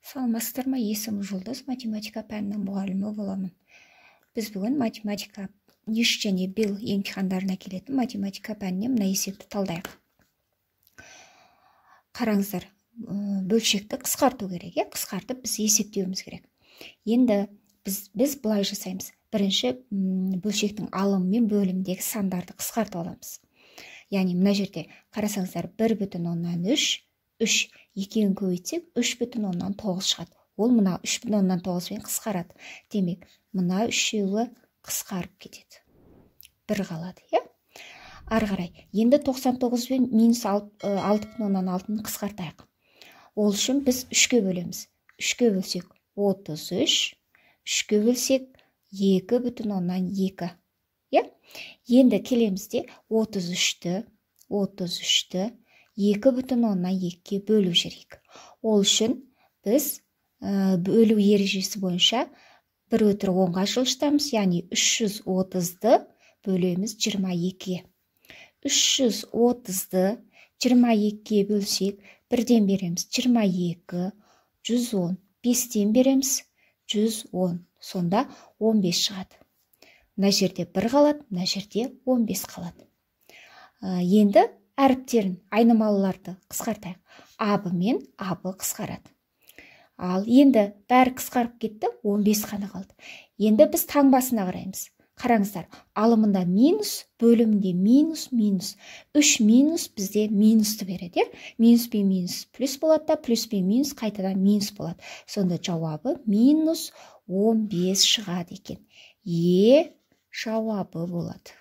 Саламатсыздар ма? Есімім Жұлдыз, математика пәнінің мұғалімі боламын. Біз бүгін математика еш және бел емтихандарына келетін математика пәнінен мына есепті талдайық. Қараңыздар, бөлшекті қысқарту керек, қысқартып біз есептеуіміз керек. Енді біз былай жасаймыз. Бірінші бөлшектің алымы мен бөлімдегі сандарды қысқартып аламыз. Яғни мына жерде қарасаңыздар 1,3, 3 екеуін көбейтсек 3,9 шығады. Ол мына 3,9 мен қысқарады. Демек, мына үшеуі қысқарып кетеді. Бір қалады, Ары қарай. Енді 99 пен минус 6,6-ны қысқартайық. Ол үшін біз 3-ке бөлеміз. 3-ке бөлсек 33, 3-ке бөлсек 2,2. Енді келемізде 33-ті 2,2-ке бөлу жерек. Ол үшін біз бөлу ережесі бойынша 1/10-ға жылжытамыз, яғни 330-ды бөлеміз 22-ге. 330-ды 22-ге бөлсек, 1-ден береміз 22, 110, 5-тен береміз 110, сонда 15 шығады. Мына жерде 1 қалады, мына жерде 15 қалады. Енді әріптерін, айнымалыларды қысқартайық. А-бы мен А-бы қысқарады. Ал енді бәрі қысқарып кетті, 15 қана қалды. Енді біз таңбасына қараймыз. Қараңыздар, алымында минус, бөлімінде минус, 3 минус бізде минусты береді. Минус пен минус плюс болады да, плюс пен минус қайтадан минус болады. Сонда жауабы минус 15 шығады екен. Жауабы болады.